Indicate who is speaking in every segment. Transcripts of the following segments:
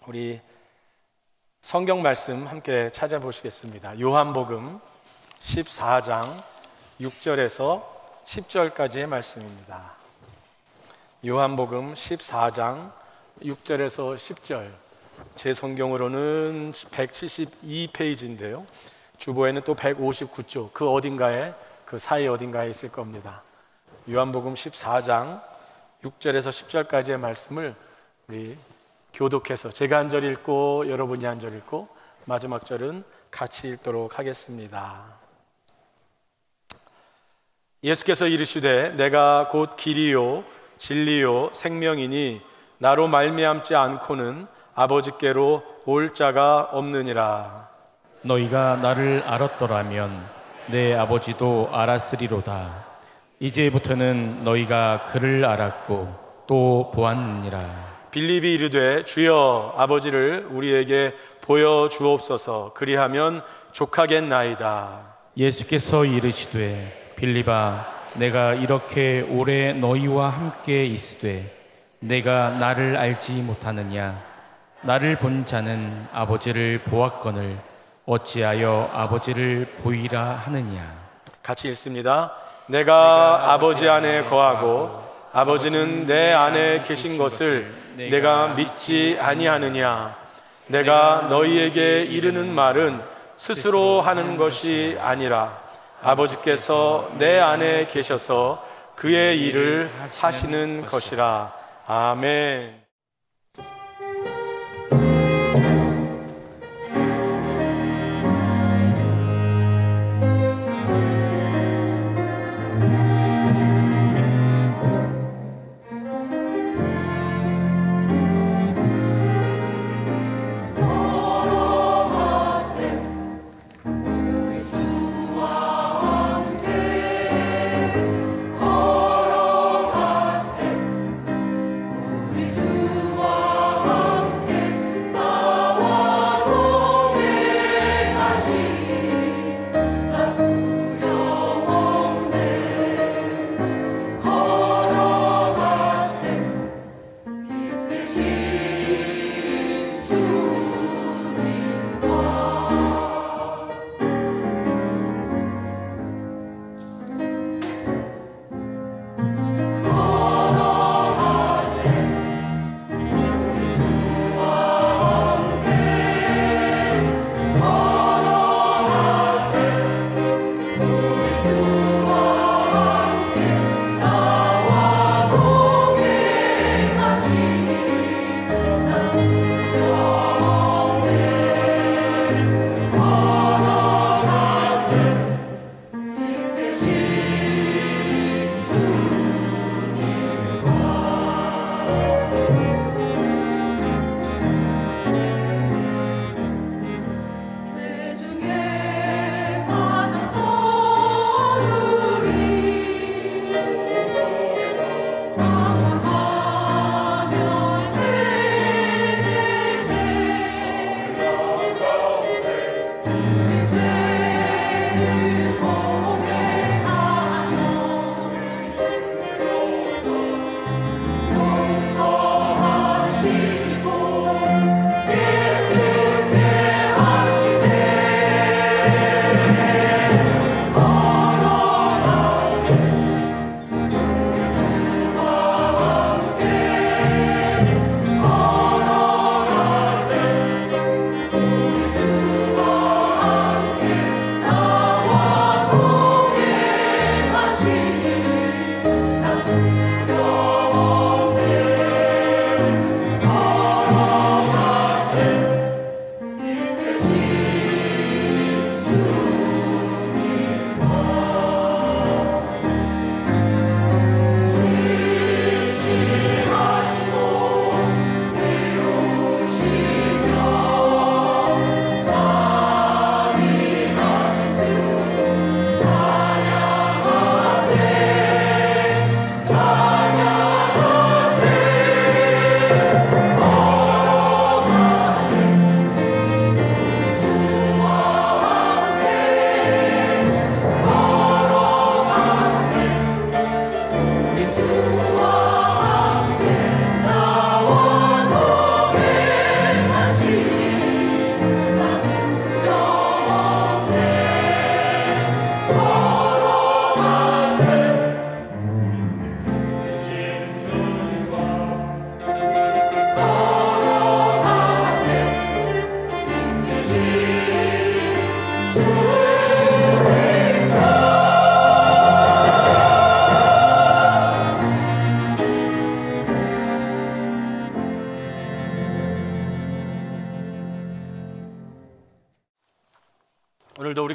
Speaker 1: 우리 성경 말씀 함께 찾아보시겠습니다. 요한복음 14장 6절에서 10절까지의 말씀입니다. 요한복음 14장 6절에서 10절, 제 성경으로는 172페이지인데요 주보에는 또 159쪽, 그 어딘가에, 그 사이 어딘가에 있을 겁니다. 요한복음 14장 6절에서 10절까지의 말씀을 우리 교독해서 제가 한 절 읽고 여러분이 한 절 읽고 마지막 절은 같이 읽도록 하겠습니다. 예수께서 이르시되 내가 곧 길이요 진리요 생명이니 나로 말미암지 않고는 아버지께로 올 자가 없느니라.
Speaker 2: 너희가 나를 알았더라면 내 아버지도 알았으리로다. 이제부터는 너희가 그를 알았고 또 보았느니라.
Speaker 1: 빌립이 이르되 주여 아버지를 우리에게 보여주옵소서. 그리하면 족하겠나이다.
Speaker 2: 예수께서 이르시되 빌립아, 내가 이렇게 오래 너희와 함께 있으되 내가 나를 알지 못하느냐? 나를 본 자는 아버지를 보았거늘 어찌하여 아버지를 보이라 하느냐?
Speaker 1: 같이 읽습니다. 내가 아버지 안에 거하고 아버지는 내 안에 계신 것을 내가 믿지 아니하느냐? 내가 너희에게 이르는 말은 스스로 하는 것이 아니라 아버지께서 내 안에 계셔서 그의 일을 하시는 것이라. 아멘.
Speaker 3: 걸어가세 우리 주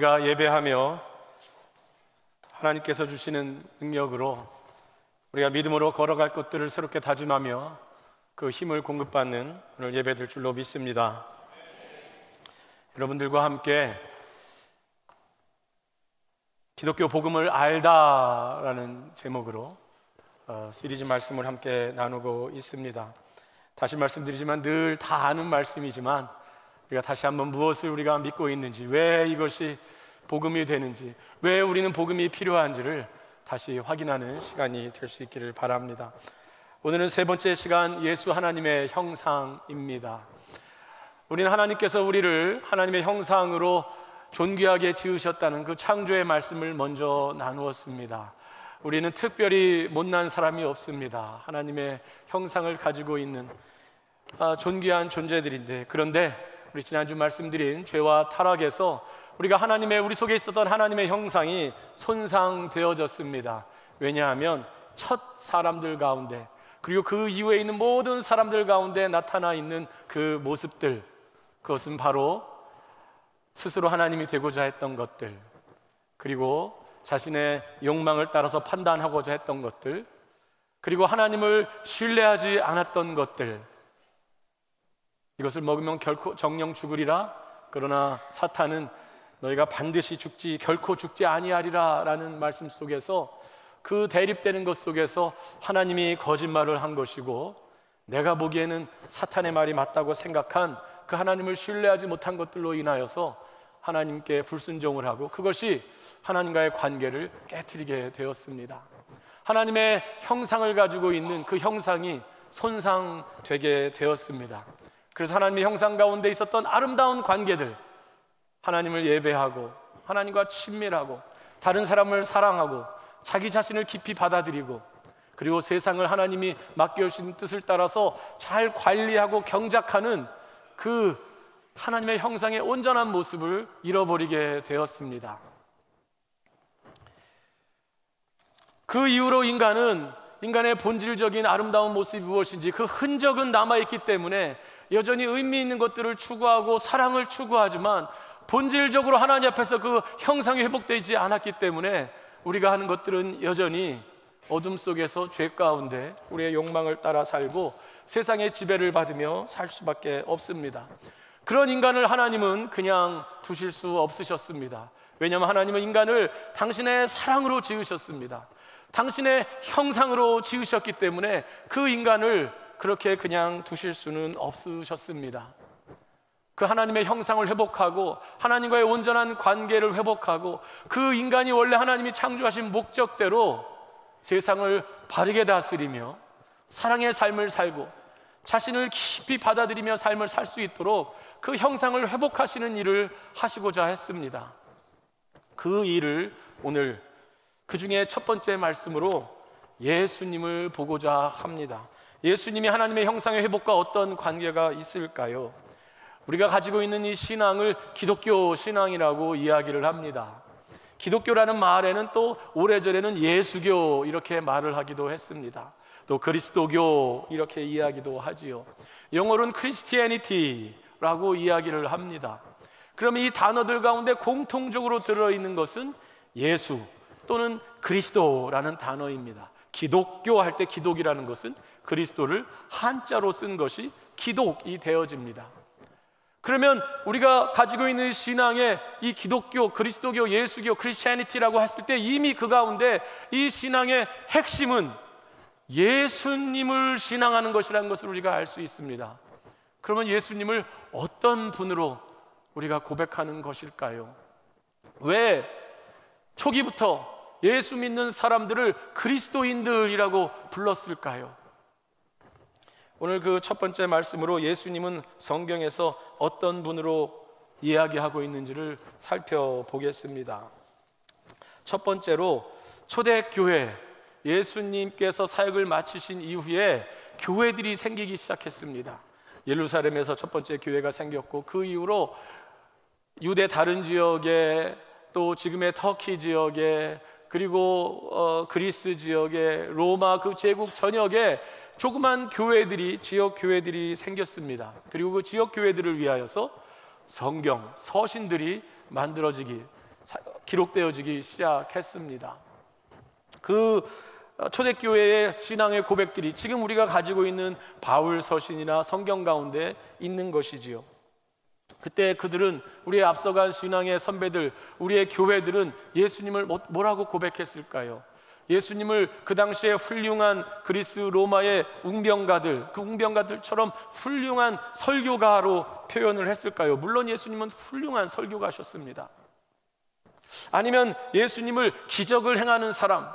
Speaker 1: 우리가 예배하며 하나님께서 주시는 능력으로 우리가 믿음으로 걸어갈 것들을 새롭게 다짐하며 그 힘을 공급받는 오늘 예배될 줄로 믿습니다. 여러분들과 함께 기독교 복음을 알다라는 제목으로 시리즈 말씀을 함께 나누고 있습니다. 다시 말씀드리지만 늘 다 아는 말씀이지만 우리가 다시 한번 무엇을 우리가 믿고 있는지, 왜 이것이 복음이 되는지, 왜 우리는 복음이 필요한지를 다시 확인하는 시간이 될 수 있기를 바랍니다. 오늘은 세 번째 시간, 예수 하나님의 형상입니다. 우리는 하나님께서 우리를 하나님의 형상으로 존귀하게 지으셨다는 그 창조의 말씀을 먼저 나누었습니다. 우리는 특별히 못난 사람이 없습니다. 하나님의 형상을 가지고 있는 존귀한 존재들인데, 그런데 우리 지난주 말씀드린 죄와 타락에서 우리가 우리 속에 있었던 하나님의 형상이 손상되어졌습니다. 왜냐하면 첫 사람들 가운데, 그리고 그 이후에 있는 모든 사람들 가운데 나타나 있는 그 모습들, 그것은 바로 스스로 하나님이 되고자 했던 것들, 그리고 자신의 욕망을 따라서 판단하고자 했던 것들, 그리고 하나님을 신뢰하지 않았던 것들, 이것을 먹으면 결코 정령 죽으리라, 그러나 사탄은 너희가 반드시 죽지 결코 죽지 아니하리라 라는 말씀 속에서, 그 대립되는 것 속에서 하나님이 거짓말을 한 것이고 내가 보기에는 사탄의 말이 맞다고 생각한 그 하나님을 신뢰하지 못한 것들로 인하여서 하나님께 불순종을 하고, 그것이 하나님과의 관계를 깨트리게 되었습니다. 하나님의 형상을 가지고 있는 그 형상이 손상되게 되었습니다. 그래서 하나님의 형상 가운데 있었던 아름다운 관계들, 하나님을 예배하고 하나님과 친밀하고 다른 사람을 사랑하고 자기 자신을 깊이 받아들이고, 그리고 세상을 하나님이 맡겨주신 뜻을 따라서 잘 관리하고 경작하는 그 하나님의 형상의 온전한 모습을 잃어버리게 되었습니다. 그 이후로 인간의 본질적인 아름다운 모습이 무엇인지 그 흔적은 남아있기 때문에 여전히 의미 있는 것들을 추구하고 사랑을 추구하지만, 본질적으로 하나님 앞에서 그 형상이 회복되지 않았기 때문에 우리가 하는 것들은 여전히 어둠 속에서 죄 가운데 우리의 욕망을 따라 살고 세상의 지배를 받으며 살 수밖에 없습니다. 그런 인간을 하나님은 그냥 두실 수 없으셨습니다. 왜냐하면 하나님은 인간을 당신의 사랑으로 지으셨습니다. 당신의 형상으로 지으셨기 때문에 그 인간을 그렇게 그냥 두실 수는 없으셨습니다. 그 하나님의 형상을 회복하고 하나님과의 온전한 관계를 회복하고 그 인간이 원래 하나님이 창조하신 목적대로 세상을 바르게 다스리며 사랑의 삶을 살고 자신을 깊이 받아들이며 삶을 살 수 있도록 그 형상을 회복하시는 일을 하시고자 했습니다. 그 일을 오늘 그 중에 첫 번째 말씀으로 예수님을 보고자 합니다. 예수님이 하나님의 형상의 회복과 어떤 관계가 있을까요? 우리가 가지고 있는 이 신앙을 기독교 신앙이라고 이야기를 합니다. 기독교라는 말에는 또 오래전에는 예수교 이렇게 말을 하기도 했습니다. 또 그리스도교 이렇게 이야기도 하지요. 영어로는 크리스티애니티라고 이야기를 합니다. 그러면 이 단어들 가운데 공통적으로 들어있는 것은 예수 또는 그리스도라는 단어입니다. 기독교 할 때 기독이라는 것은 그리스도를 한자로 쓴 것이 기독이 되어집니다. 그러면 우리가 가지고 있는 신앙의 이 기독교, 그리스도교, 예수교, 크리스티애니티라고 했을 때 이미 그 가운데 이 신앙의 핵심은 예수님을 신앙하는 것이라는 것을 우리가 알 수 있습니다. 그러면 예수님을 어떤 분으로 우리가 고백하는 것일까요? 왜 초기부터 예수 믿는 사람들을 그리스도인들이라고 불렀을까요? 오늘 그 첫 번째 말씀으로 예수님은 성경에서 어떤 분으로 이야기하고 있는지를 살펴보겠습니다. 첫 번째로 초대교회, 예수님께서 사역을 마치신 이후에 교회들이 생기기 시작했습니다. 예루살렘에서 첫 번째 교회가 생겼고, 그 이후로 유대 다른 지역에, 또 지금의 터키 지역에, 그리고 그리스 지역에, 로마 그 제국 전역에 조그만 교회들이, 지역 교회들이 생겼습니다. 그리고 그 지역 교회들을 위하여서 성경, 서신들이 만들어지기 기록되어지기 시작했습니다. 그 초대교회의 신앙의 고백들이 지금 우리가 가지고 있는 바울 서신이나 성경 가운데 있는 것이지요. 그때 그들은, 우리의 앞서간 신앙의 선배들, 우리의 교회들은 예수님을 뭐라고 고백했을까요? 예수님을 그 당시에 훌륭한 그리스 로마의 웅병가들, 그 웅병가들처럼 훌륭한 설교가로 표현을 했을까요? 물론 예수님은 훌륭한 설교가셨습니다. 아니면 예수님을 기적을 행하는 사람,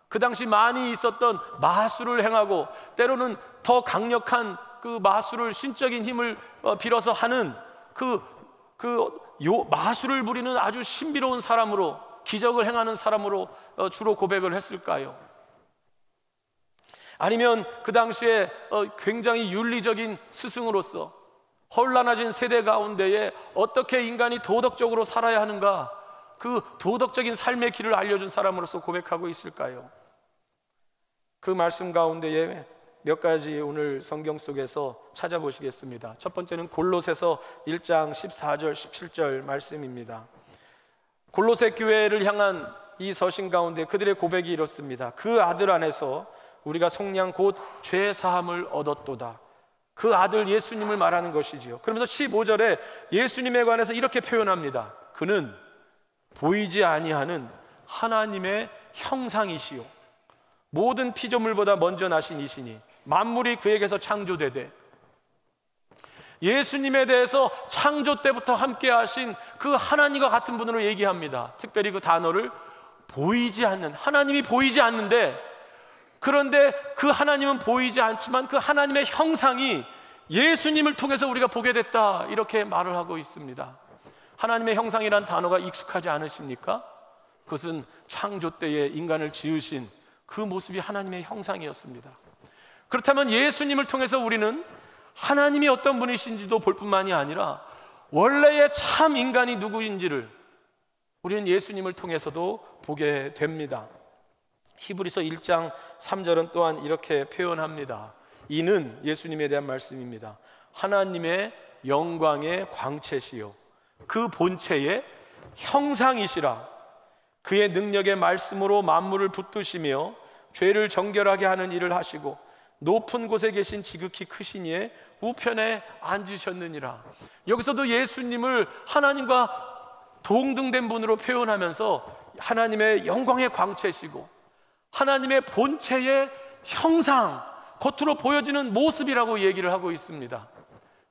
Speaker 1: 그 당시 많이 있었던 마술을 행하고 때로는 더 강력한 그 마술을, 신적인 힘을 빌어서 하는 마술을 부리는 아주 신비로운 사람으로, 기적을 행하는 사람으로 주로 고백을 했을까요? 아니면 그 당시에 굉장히 윤리적인 스승으로서 혼란해진 세대 가운데에 어떻게 인간이 도덕적으로 살아야 하는가, 그 도덕적인 삶의 길을 알려준 사람으로서 고백하고 있을까요? 그 말씀 가운데에 몇 가지 오늘 성경 속에서 찾아보시겠습니다. 첫 번째는 골로새서 1장 14절 17절 말씀입니다. 골로새 교회를 향한 이 서신 가운데 그들의 고백이 이렇습니다. 그 아들 안에서 우리가 속량 곧 죄 사함을 얻었도다. 그 아들 예수님을 말하는 것이지요. 그러면서 15절에 예수님에 관해서 이렇게 표현합니다. 그는 보이지 아니하는 하나님의 형상이시요 모든 피조물보다 먼저 나신 이시니 만물이 그에게서 창조되되, 예수님에 대해서 창조 때부터 함께 하신 그 하나님과 같은 분으로 얘기합니다. 특별히 그 단어를 보이지 않는, 하나님이 보이지 않는데, 그런데 그 하나님은 보이지 않지만 그 하나님의 형상이 예수님을 통해서 우리가 보게 됐다, 이렇게 말을 하고 있습니다. 하나님의 형상이란 단어가 익숙하지 않으십니까? 그것은 창조 때에 인간을 지으신 그 모습이 하나님의 형상이었습니다. 그렇다면 예수님을 통해서 우리는 하나님이 어떤 분이신지도 볼 뿐만이 아니라 원래의 참 인간이 누구인지를 우리는 예수님을 통해서도 보게 됩니다. 히브리서 1장 3절은 또한 이렇게 표현합니다. 이는, 예수님에 대한 말씀입니다, 하나님의 영광의 광채시요 그 본체의 형상이시라. 그의 능력의 말씀으로 만물을 붙드시며 죄를 정결하게 하는 일을 하시고 높은 곳에 계신 지극히 크신 이의 우편에 앉으셨느니라. 여기서도 예수님을 하나님과 동등된 분으로 표현하면서 하나님의 영광의 광채시고 하나님의 본체의 형상, 겉으로 보여지는 모습이라고 얘기를 하고 있습니다.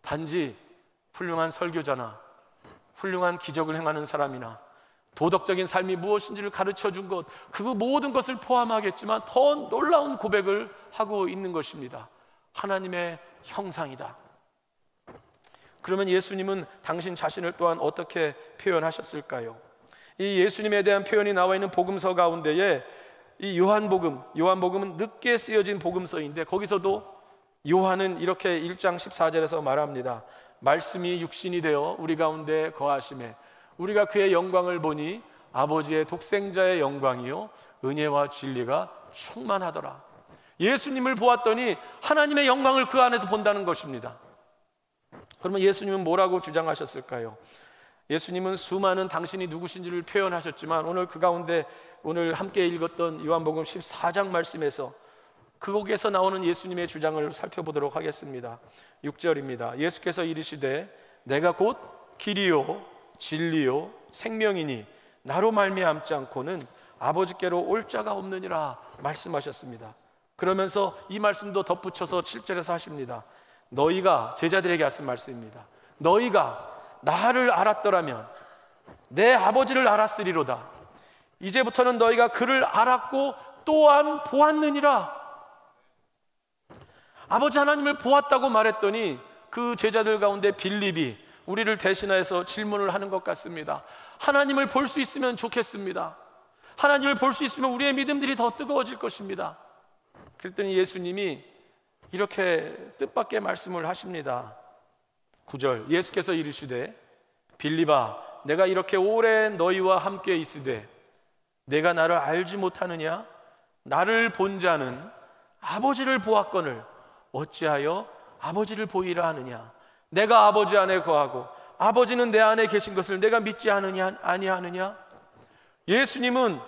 Speaker 1: 단지 훌륭한 설교자나 훌륭한 기적을 행하는 사람이나 도덕적인 삶이 무엇인지를 가르쳐 준 것, 그 모든 것을 포함하겠지만 더 놀라운 고백을 하고 있는 것입니다. 하나님의 형상이다. 그러면 예수님은 당신 자신을 또한 어떻게 표현하셨을까요? 이 예수님에 대한 표현이 나와 있는 복음서 가운데에 이 요한복음은 늦게 쓰여진 복음서인데, 거기서도 요한은 이렇게 1장 14절에서 말합니다. 말씀이 육신이 되어 우리 가운데 거하심에 우리가 그의 영광을 보니 아버지의 독생자의 영광이요 은혜와 진리가 충만하더라. 예수님을 보았더니 하나님의 영광을 그 안에서 본다는 것입니다. 그러면 예수님은 뭐라고 주장하셨을까요? 예수님은 수많은 당신이 누구신지를 표현하셨지만 오늘 그 가운데 오늘 함께 읽었던 요한복음 14장 말씀에서 거기에서 나오는 예수님의 주장을 살펴보도록 하겠습니다. 6절입니다. 예수께서 이르시되 내가 곧 길이요 진리요 생명이니 나로 말미암지 않고는 아버지께로 올 자가 없느니라 말씀하셨습니다. 그러면서 이 말씀도 덧붙여서 7절에서 하십니다. 너희가, 제자들에게 하신 말씀입니다. 너희가 나를 알았더라면 내 아버지를 알았으리로다. 이제부터는 너희가 그를 알았고 또한 보았느니라. 아버지 하나님을 보았다고 말했더니 그 제자들 가운데 빌립이 우리를 대신해서 질문을 하는 것 같습니다. 하나님을 볼 수 있으면 좋겠습니다. 하나님을 볼 수 있으면 우리의 믿음들이 더 뜨거워질 것입니다. 그랬더니 예수님이 이렇게 뜻밖의 말씀을 하십니다. 9절, 예수께서 이르시되 빌립아 내가 이렇게 오래 너희와 함께 있으되 내가 나를 알지 못하느냐? 나를 본 자는 아버지를 보았거늘 어찌하여 아버지를 보이라 하느냐? 내가 아버지 안에 거하고 아버지는 내 안에 계신 것을 내가 믿지 않으냐 아니하느냐? 예수님은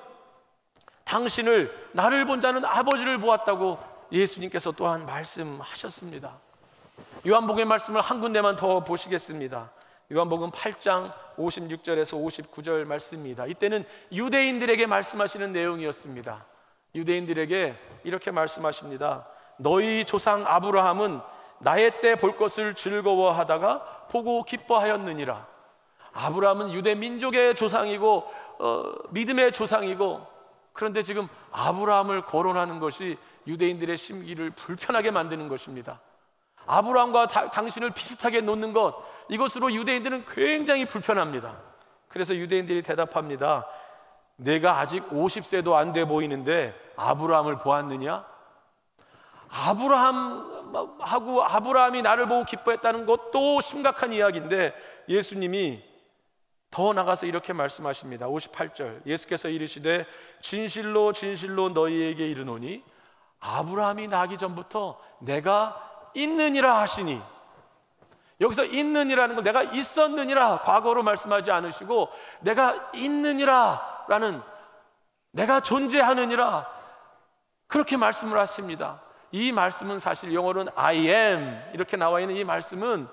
Speaker 1: 당신을, 나를 본 자는 아버지를 보았다고 예수님께서 또한 말씀하셨습니다. 요한복음의 말씀을 한 군데만 더 보시겠습니다. 요한복음 8장 56절에서 59절 말씀입니다. 이때는 유대인들에게 말씀하시는 내용이었습니다. 유대인들에게 이렇게 말씀하십니다. 너희 조상 아브라함은 나의 때 볼 것을 즐거워하다가 보고 기뻐하였느니라. 아브라함은 유대 민족의 조상이고 믿음의 조상이고, 그런데 지금 아브라함을 거론하는 것이 유대인들의 심기를 불편하게 만드는 것입니다. 아브라함과 당신을 비슷하게 놓는 것, 이것으로 유대인들은 굉장히 불편합니다. 그래서 유대인들이 대답합니다. 내가 아직 50세도 안 돼 보이는데 아브라함을 보았느냐? 아브라함이 나를 보고 기뻐했다는 것도 심각한 이야기인데, 예수님이 더 나가서 이렇게 말씀하십니다. 58절, 예수께서 이르시되 진실로 진실로 너희에게 이르노니 아브라함이 나기 전부터 내가 있느니라 하시니, 여기서 있느니라는 걸 내가 있었느니라 과거로 말씀하지 않으시고 내가 있느니라 라는, 내가 존재하느니라, 그렇게 말씀을 하십니다. 이 말씀은 사실 영어로는 I am 이렇게 나와 있는 이 말씀은,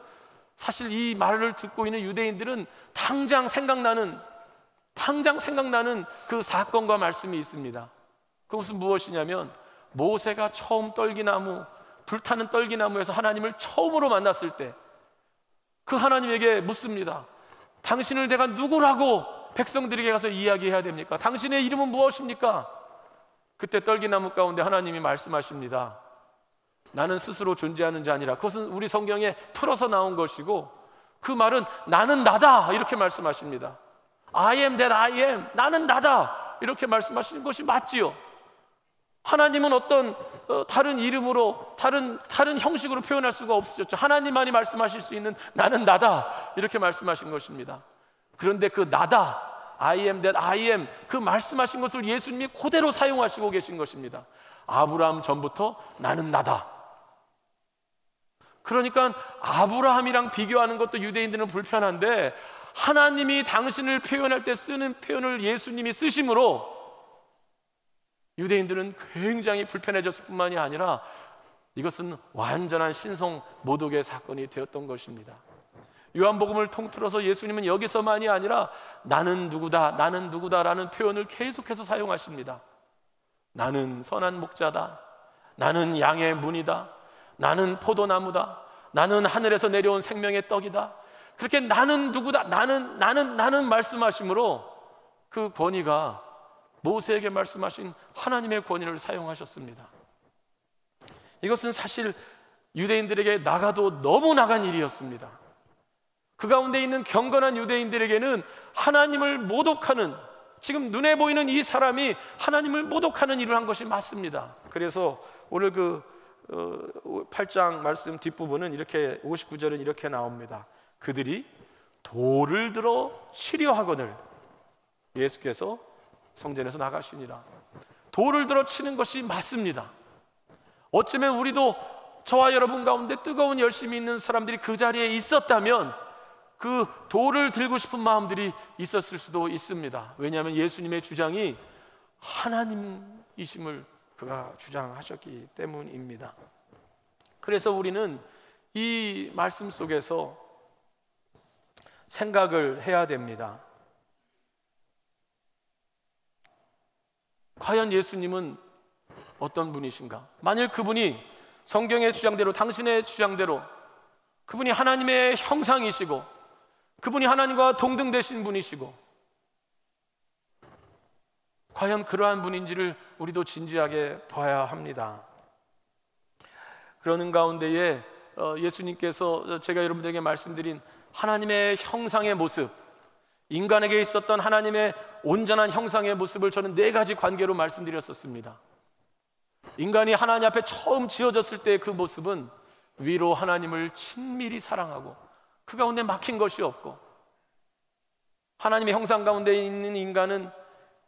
Speaker 1: 사실 이 말을 듣고 있는 유대인들은 당장 생각나는 그 사건과 말씀이 있습니다. 그것은 무엇이냐면, 모세가 처음 불타는 떨기나무에서 하나님을 처음으로 만났을 때 그 하나님에게 묻습니다. 당신을 내가 누구라고 백성들에게 가서 이야기해야 됩니까? 당신의 이름은 무엇입니까? 그때 떨기나무 가운데 하나님이 말씀하십니다. 나는 스스로 존재하는 자 아니라, 그것은 우리 성경에 풀어서 나온 것이고, 그 말은 나는 나다 이렇게 말씀하십니다. I am that I am, 나는 나다 이렇게 말씀하시는 것이 맞지요. 하나님은 어떤 다른 이름으로, 다른 형식으로 표현할 수가 없으셨죠. 하나님만이 말씀하실 수 있는 나는 나다 이렇게 말씀하신 것입니다. 그런데 그 나다, I am that I am, 그 말씀하신 것을 예수님이 그대로 사용하시고 계신 것입니다. 아브라함 전부터 나는 나다. 그러니까 아브라함이랑 비교하는 것도 유대인들은 불편한데, 하나님이 당신을 표현할 때 쓰는 표현을 예수님이 쓰심으로 유대인들은 굉장히 불편해졌을 뿐만이 아니라 이것은 완전한 신성 모독의 사건이 되었던 것입니다. 요한복음을 통틀어서 예수님은 여기서만이 아니라 나는 누구다, 나는 누구다라는 표현을 계속해서 사용하십니다. 나는 선한 목자다, 나는 양의 문이다, 나는 포도나무다, 나는 하늘에서 내려온 생명의 떡이다. 그렇게 나는 누구다, 나는 말씀하심으로 그 권위가 모세에게 말씀하신 하나님의 권위를 사용하셨습니다. 이것은 사실 유대인들에게 나가도 너무 나간 일이었습니다. 그 가운데 있는 경건한 유대인들에게는 하나님을 모독하는, 지금 눈에 보이는 이 사람이 하나님을 모독하는 일을 한 것이 맞습니다. 그래서 오늘 그 8장 말씀 뒷부분은 이렇게, 59절은 이렇게 나옵니다. 그들이 돌을 들어 치려 하거늘 예수께서 성전에서 나가시니라. 돌을 들어 치는 것이 맞습니다. 어쩌면 우리도, 저와 여러분 가운데 뜨거운 열심이 있는 사람들이 그 자리에 있었다면 그 돌을 들고 싶은 마음들이 있었을 수도 있습니다. 왜냐하면 예수님의 주장이 하나님이심을 그가 주장하셨기 때문입니다. 그래서 우리는 이 말씀 속에서 생각을 해야 됩니다. 과연 예수님은 어떤 분이신가? 만일 그분이 성경의 주장대로, 당신의 주장대로 그분이 하나님의 형상이시고 그분이 하나님과 동등되신 분이시고, 과연 그러한 분인지를 우리도 진지하게 봐야 합니다. 그러는 가운데에 예수님께서 제가 여러분들에게 말씀드린 하나님의 형상의 모습, 인간에게 있었던 하나님의 온전한 형상의 모습을 저는 4가지 관계로 말씀드렸었습니다. 인간이 하나님 앞에 처음 지어졌을 때의 그 모습은 위로 하나님을 친밀히 사랑하고 그 가운데 막힌 것이 없고, 하나님의 형상 가운데 있는 인간은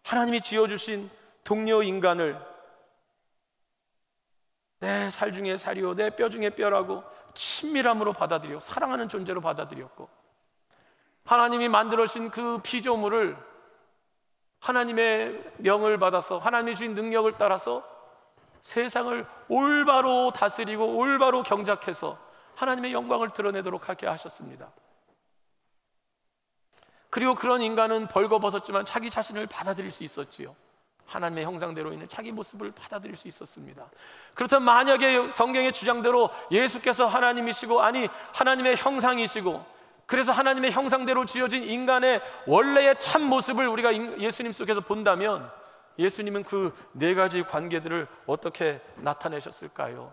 Speaker 1: 하나님이 지어주신 동료 인간을 내 살 중에 살이요 내 뼈 중에 뼈라고 친밀함으로 받아들이고 사랑하는 존재로 받아들였고, 하나님이 만들어신 그 피조물을 하나님의 명을 받아서 하나님이 주신 능력을 따라서 세상을 올바로 다스리고 올바로 경작해서 하나님의 영광을 드러내도록 하게 하셨습니다. 그리고 그런 인간은 벌거벗었지만 자기 자신을 받아들일 수 있었지요. 하나님의 형상대로 있는 자기 모습을 받아들일 수 있었습니다. 그렇다면 만약에 성경의 주장대로 예수께서 하나님이시고, 아니 하나님의 형상이시고, 그래서 하나님의 형상대로 지어진 인간의 원래의 참 모습을 우리가 예수님 속에서 본다면 예수님은 그 네 가지 관계들을 어떻게 나타내셨을까요?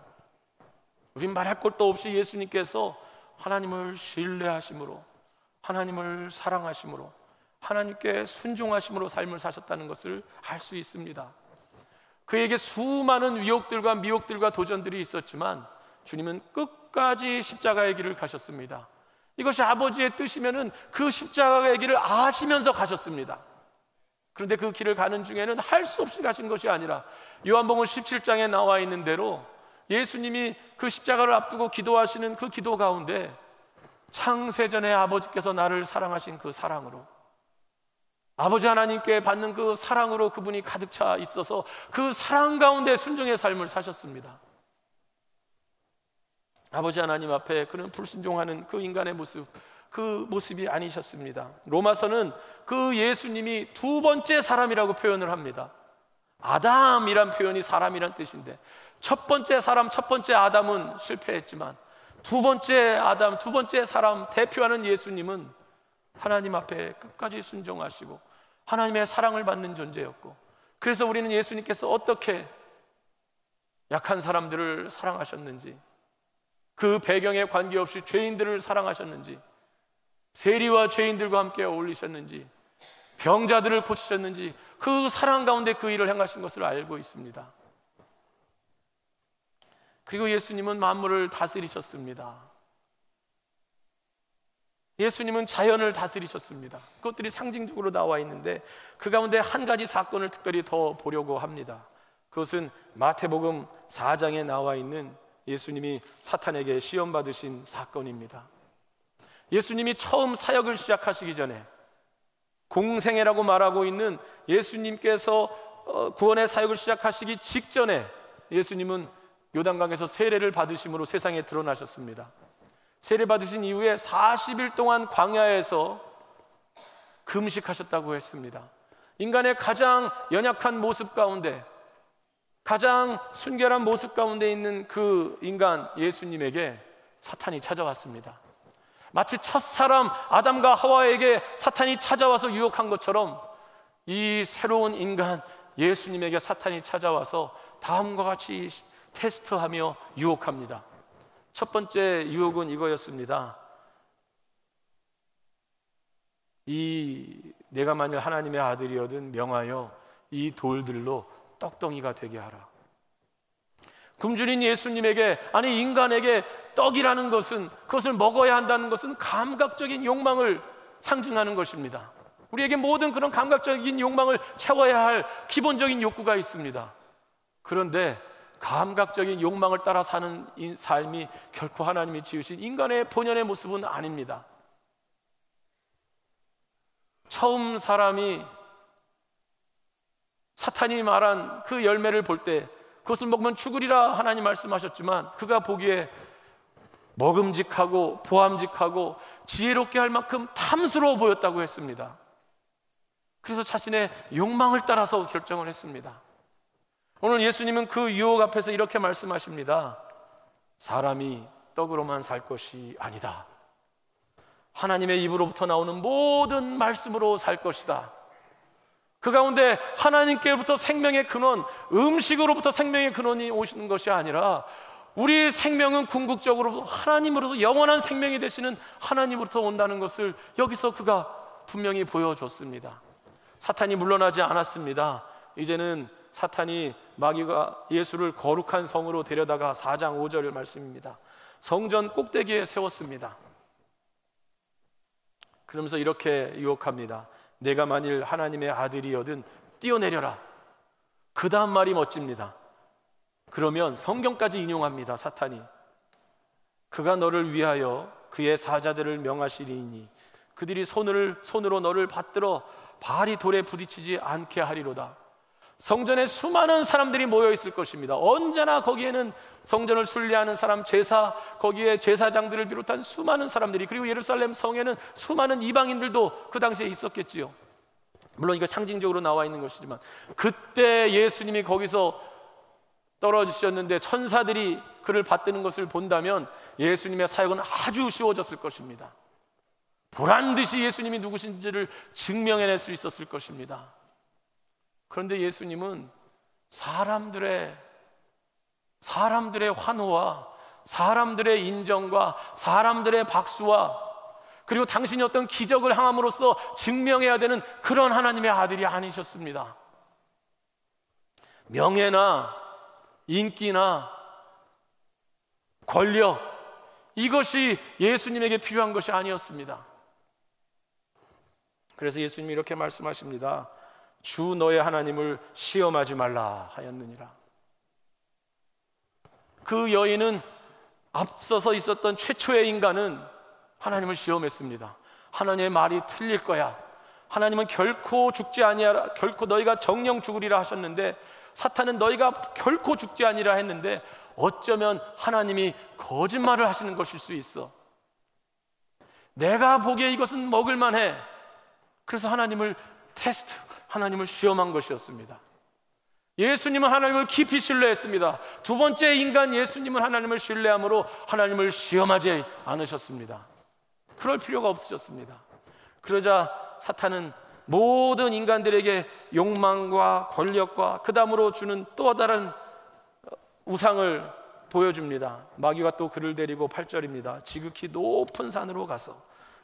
Speaker 1: 우린 말할 것도 없이 예수님께서 하나님을 신뢰하심으로, 하나님을 사랑하심으로, 하나님께 순종하심으로 삶을 사셨다는 것을 알 수 있습니다. 그에게 수많은 위혹들과 미혹들과 도전들이 있었지만 주님은 끝까지 십자가의 길을 가셨습니다. 이것이 아버지의 뜻이면은 그 십자가의 길을 아시면서 가셨습니다. 그런데 그 길을 가는 중에는 할 수 없이 가신 것이 아니라 요한복음 17장에 나와 있는 대로 예수님이 그 십자가를 앞두고 기도하시는 그 기도 가운데 창세전에 아버지께서 나를 사랑하신 그 사랑으로, 아버지 하나님께 받는 그 사랑으로 그분이 가득 차 있어서 그 사랑 가운데 순종의 삶을 사셨습니다. 아버지 하나님 앞에 그는 불순종하는 그 인간의 모습, 그 모습이 아니셨습니다. 로마서는 그 예수님이 두 번째 사람이라고 표현을 합니다. 아담이란 표현이 사람이란 뜻인데, 첫 번째 사람, 첫 번째 아담은 실패했지만 두 번째 아담, 두 번째 사람 대표하는 예수님은 하나님 앞에 끝까지 순종하시고 하나님의 사랑을 받는 존재였고, 그래서 우리는 예수님께서 어떻게 약한 사람들을 사랑하셨는지, 그 배경에 관계없이 죄인들을 사랑하셨는지, 세리와 죄인들과 함께 어울리셨는지, 병자들을 고치셨는지, 그 사랑 가운데 그 일을 행하신 것을 알고 있습니다. 그리고 예수님은 만물을 다스리셨습니다. 예수님은 자연을 다스리셨습니다. 그것들이 상징적으로 나와 있는데 그 가운데 한 가지 사건을 특별히 더 보려고 합니다. 그것은 마태복음 4장에 나와 있는 예수님이 사탄에게 시험받으신 사건입니다. 예수님이 처음 사역을 시작하시기 전에, 공생애라고 말하고 있는 예수님께서 구원의 사역을 시작하시기 직전에 예수님은 요단강에서 세례를 받으심으로 세상에 드러나셨습니다. 세례 받으신 이후에 40일 동안 광야에서 금식하셨다고 했습니다. 인간의 가장 연약한 모습 가운데, 가장 순결한 모습 가운데 있는 그 인간 예수님에게 사탄이 찾아왔습니다. 마치 첫사람 아담과 하와에게 사탄이 찾아와서 유혹한 것처럼 이 새로운 인간 예수님에게 사탄이 찾아와서 다음과 같이 테스트하며 유혹합니다. 첫 번째 유혹은 이거였습니다. 내가 만일 하나님의 아들이거든 명하여 이 돌들로 떡덩이가 되게 하라. 굶주린 예수님에게, 아니 인간에게 떡이라는 것은, 그것을 먹어야 한다는 것은 감각적인 욕망을 상징하는 것입니다. 우리에게 모든 그런 감각적인 욕망을 채워야 할 기본적인 욕구가 있습니다. 그런데 감각적인 욕망을 따라 사는 삶이 결코 하나님이 지으신 인간의 본연의 모습은 아닙니다. 처음 사람이 사탄이 말한 그 열매를 볼 때 그것을 먹으면 죽으리라 하나님 말씀하셨지만, 그가 보기에 먹음직하고 보암직하고 지혜롭게 할 만큼 탐스러워 보였다고 했습니다. 그래서 자신의 욕망을 따라서 결정을 했습니다. 오늘 예수님은 그 유혹 앞에서 이렇게 말씀하십니다. 사람이 떡으로만 살 것이 아니다. 하나님의 입으로부터 나오는 모든 말씀으로 살 것이다. 그 가운데 하나님께로부터 생명의 근원, 음식으로부터 생명의 근원이 오시는 것이 아니라 우리의 생명은 궁극적으로 하나님으로부터 영원한 생명이 되시는 하나님으로부터 온다는 것을 여기서 그가 분명히 보여줬습니다. 사탄이 물러나지 않았습니다. 이제는 사탄이, 마귀가 예수를 거룩한 성으로 데려다가 4장 5절 말씀입니다. 성전 꼭대기에 세웠습니다. 그러면서 이렇게 유혹합니다. 내가 만일 하나님의 아들이여든 뛰어내려라. 그 다음 말이 멋집니다. 그러면 성경까지 인용합니다. 사탄이 그가 너를 위하여 그의 사자들을 명하시리니 그들이 손으로 너를 받들어 발이 돌에 부딪히지 않게 하리로다. 성전에 수많은 사람들이 모여 있을 것입니다. 언제나 거기에는 성전을 순례하는 사람, 거기에 제사장들을 비롯한 수많은 사람들이, 그리고 예루살렘 성에는 수많은 이방인들도 그 당시에 있었겠지요. 물론 이거 상징적으로 나와 있는 것이지만, 그때 예수님이 거기서 떨어지셨는데 천사들이 그를 받드는 것을 본다면 예수님의 사역은 아주 쉬워졌을 것입니다. 보란듯이 예수님이 누구신지를 증명해낼 수 있었을 것입니다. 그런데 예수님은 사람들의 환호와 사람들의 인정과 사람들의 박수와, 그리고 당신이 어떤 기적을 행함으로써 증명해야 되는 그런 하나님의 아들이 아니셨습니다. 명예나 인기나 권력, 이것이 예수님에게 필요한 것이 아니었습니다. 그래서 예수님이 이렇게 말씀하십니다. 주 너의 하나님을 시험하지 말라 하였느니라. 그 여인은, 앞서서 있었던 최초의 인간은 하나님을 시험했습니다. 하나님의 말이 틀릴 거야. 하나님은 결코 죽지 아니하라, 결코 너희가 정령 죽으리라 하셨는데, 사탄은 너희가 결코 죽지 아니라 했는데, 어쩌면 하나님이 거짓말을 하시는 것일 수 있어. 내가 보기에 이것은 먹을 만해. 그래서 하나님을 하나님을 시험한 것이었습니다. 예수님은 하나님을 깊이 신뢰했습니다. 두 번째 인간 예수님은 하나님을 신뢰함으로 하나님을 시험하지 않으셨습니다. 그럴 필요가 없으셨습니다. 그러자 사탄은 모든 인간들에게 욕망과 권력과 그 다음으로 주는 또 다른 우상을 보여줍니다. 마귀가 또 그를 데리고 8절입니다. 지극히 높은 산으로 가서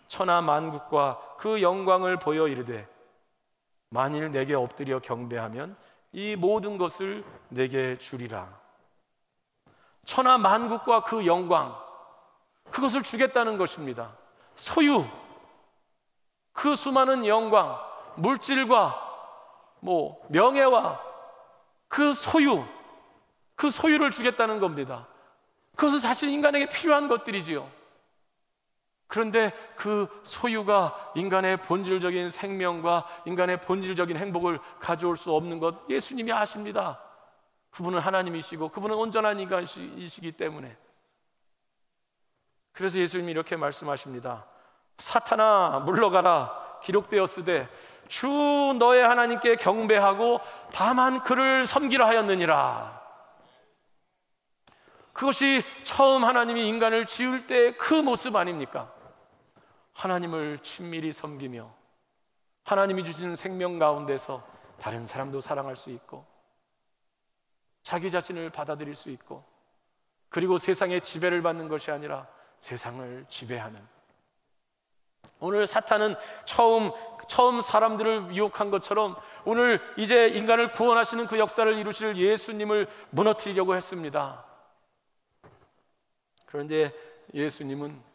Speaker 1: 천하 만국과 그 영광을 보여 이르되, 만일 내게 엎드려 경배하면 이 모든 것을 내게 주리라. 천하 만국과 그 영광, 그것을 주겠다는 것입니다. 소유, 그 수많은 영광, 물질과 명예와 그 소유를 주겠다는 겁니다. 그것은 사실 인간에게 필요한 것들이지요. 그런데 그 소유가 인간의 본질적인 생명과 인간의 본질적인 행복을 가져올 수 없는 것 예수님이 아십니다. 그분은 하나님이시고 그분은 온전한 인간이시기 때문에. 그래서 예수님이 이렇게 말씀하십니다. 사탄아 물러가라, 기록되었으되 주 너의 하나님께 경배하고 다만 그를 섬기라 하였느니라. 그것이 처음 하나님이 인간을 지을 때의 그 모습 아닙니까? 하나님을 친밀히 섬기며 하나님이 주시는 생명 가운데서 다른 사람도 사랑할 수 있고 자기 자신을 받아들일 수 있고, 그리고 세상의 지배를 받는 것이 아니라 세상을 지배하는. 오늘 사탄은 처음 사람들을 유혹한 것처럼 오늘 이제 인간을 구원하시는 그 역사를 이루실 예수님을 무너뜨리려고 했습니다. 그런데 예수님은,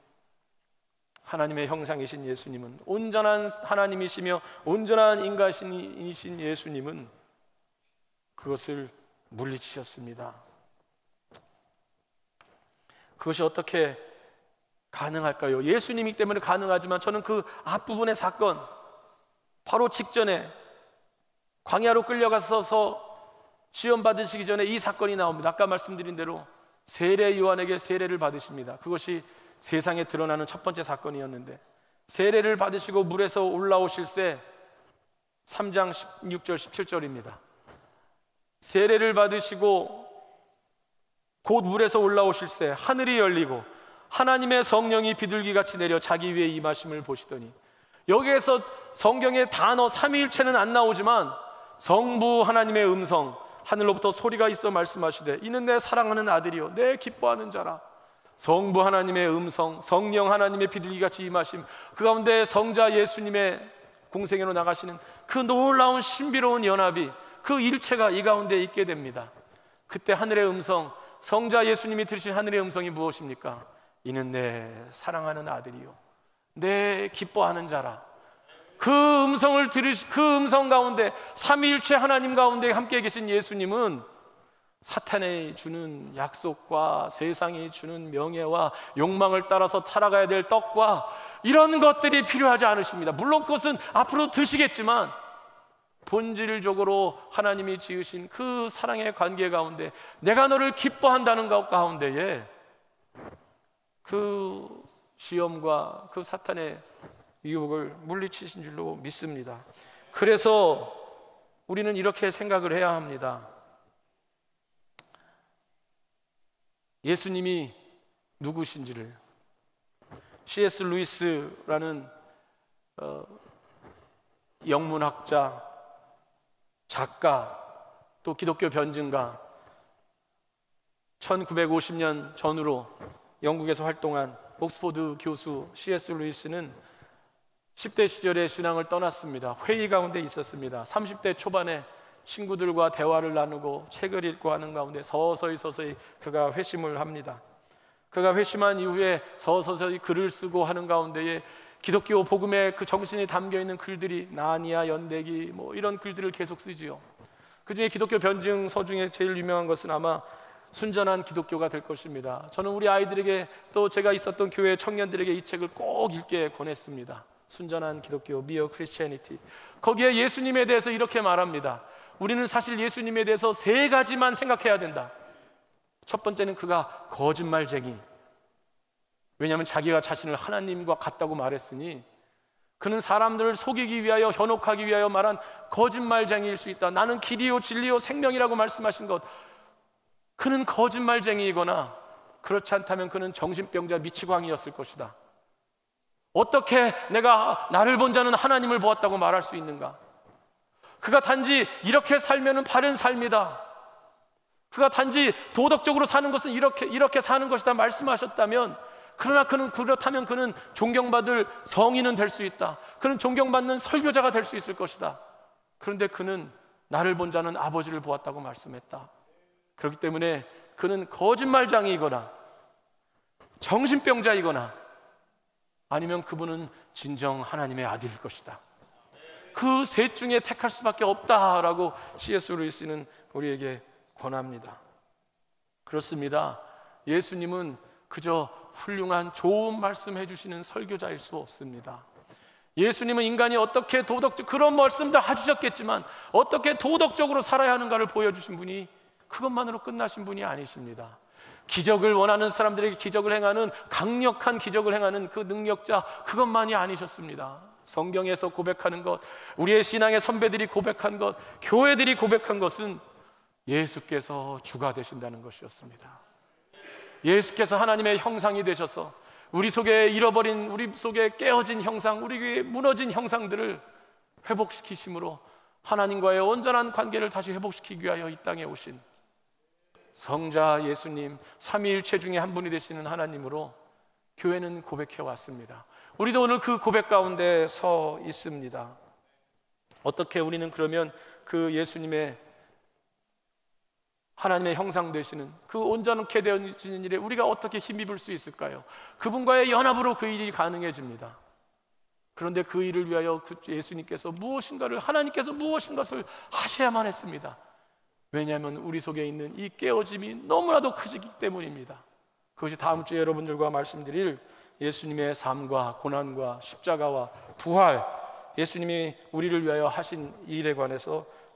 Speaker 1: 하나님의 형상이신 예수님은, 온전한 하나님이시며 온전한 인간이신 예수님은 그것을 물리치셨습니다. 그것이 어떻게 가능할까요? 예수님이기 때문에 가능하지만 저는 그 앞부분의 사건, 바로 직전에 광야로 끌려가서 시험 받으시기 전에 이 사건이 나옵니다. 아까 말씀드린 대로 세례 요한에게 세례를 받으십니다. 그것이 세상에 드러나는 첫 번째 사건이었는데, 세례를 받으시고 물에서 올라오실새 3장 16절 17절입니다. 세례를 받으시고 곧 물에서 올라오실새 하늘이 열리고 하나님의 성령이 비둘기같이 내려 자기 위에 임하심을 보시더니, 여기에서 성경의 단어 삼위일체는 안 나오지만 성부 하나님의 음성, 하늘로부터 소리가 있어 말씀하시되 이는 내 사랑하는 아들이요 내 기뻐하는 자라. 성부 하나님의 음성, 성령 하나님의 비둘기같이 임하심, 그 가운데 성자 예수님의 공생애로 나가시는 그 놀라운 신비로운 연합이, 그 일체가 이 가운데 있게 됩니다. 그때 하늘의 음성, 성자 예수님이 들으신 하늘의 음성이 무엇입니까? 이는 내 사랑하는 아들이요 내 기뻐하는 자라. 그 음성 가운데, 삼위일체 하나님 가운데 함께 계신 예수님은 사탄이 주는 약속과 세상이 주는 명예와 욕망을 따라서 살아가야 될 떡과 이런 것들이 필요하지 않으십니다. 물론 그것은 앞으로 드시겠지만 본질적으로 하나님이 지으신 그 사랑의 관계 가운데 내가 너를 기뻐한다는 것 가운데에 그 시험과 그 사탄의 유혹을 물리치신 줄로 믿습니다. 그래서 우리는 이렇게 생각을 해야 합니다. 예수님이 누구신지를 C.S. 루이스라는 영문학자, 작가, 또 기독교 변증가, 1950년 전후로 영국에서 활동한 옥스포드 교수 C.S. 루이스는 10대 시절에 신앙을 떠났습니다. 회의 가운데 있었습니다. 30대 초반에 친구들과 대화를 나누고 책을 읽고 하는 가운데 서서히 그가 회심을 합니다. 그가 회심한 이후에 서서히 글을 쓰고 하는 가운데에 기독교 복음의 그 정신이 담겨있는 글들이 나니아 연대기 뭐 이런 글들을 계속 쓰지요. 그 중에 기독교 변증서 중에 제일 유명한 것은 아마 순전한 기독교가 될 것입니다. 저는 우리 아이들에게 또 제가 있었던 교회 청년들에게 이 책을 꼭 읽게 권했습니다. 순전한 기독교, Mere Christianity. 거기에 예수님에 대해서 이렇게 말합니다. 우리는 사실 예수님에 대해서 세 가지만 생각해야 된다. 첫 번째는 그가 거짓말쟁이. 왜냐하면 자기가 자신을 하나님과 같다고 말했으니 그는 사람들을 속이기 위하여, 현혹하기 위하여 말한 거짓말쟁이일 수 있다. 나는 길이요 진리요 생명이라고 말씀하신 것, 그는 거짓말쟁이이거나 그렇지 않다면 그는 정신병자 미치광이였을 것이다. 어떻게 내가 나를 본 자는 하나님을 보았다고 말할 수 있는가? 그가 단지 이렇게 살면은 바른 삶이다. 그가 단지 도덕적으로 사는 것은 이렇게 사는 것이다 말씀하셨다면, 그러나 그렇다면 그는 존경받을 성인은 될 수 있다. 그는 존경받는 설교자가 될 수 있을 것이다. 그런데 그는 나를 본 자는 아버지를 보았다고 말씀했다. 그렇기 때문에 그는 거짓말쟁이이거나 정신병자이거나 아니면 그분은 진정 하나님의 아들일 것이다. 그 셋 중에 택할 수밖에 없다라고 C.S. 루이스는 우리에게 권합니다. 그렇습니다. 예수님은 그저 훌륭한 좋은 말씀 해주시는 설교자일 수 없습니다. 예수님은 인간이 어떻게 그런 말씀들 해주셨겠지만 어떻게 도덕적으로 살아야 하는가를 보여주신 분이, 그것만으로 끝나신 분이 아니십니다. 기적을 원하는 사람들에게 기적을 행하는, 강력한 기적을 행하는 그 능력자, 그것만이 아니셨습니다. 성경에서 고백하는 것, 우리의 신앙의 선배들이 고백한 것, 교회들이 고백한 것은 예수께서 주가 되신다는 것이었습니다. 예수께서 하나님의 형상이 되셔서 우리 속에 잃어버린, 우리 속에 깨어진 형상, 우리 무너진 형상들을 회복시키심으로 하나님과의 온전한 관계를 다시 회복시키기 위하여 이 땅에 오신 성자 예수님, 삼위일체 중에 한 분이 되시는 하나님으로 교회는 고백해 왔습니다. 우리도 오늘 그 고백 가운데 서 있습니다. 어떻게 우리는 그러면 그 예수님의 하나님의 형상 되시는 그 온전하게 되어지는 일에 우리가 어떻게 힘입을 수 있을까요? 그분과의 연합으로 그 일이 가능해집니다. 그런데 그 일을 위하여 예수님께서 무엇인가를, 하나님께서 무엇인 것을 하셔야만 했습니다. 왜냐하면 우리 속에 있는 이 깨어짐이 너무나도 크시기 때문입니다. 그것이 다음 주에 여러분들과 말씀드릴 예수님의 삶과 고난과 십자가와 부활, 예수님이 우리를 위하여 하신 이 일에 관해서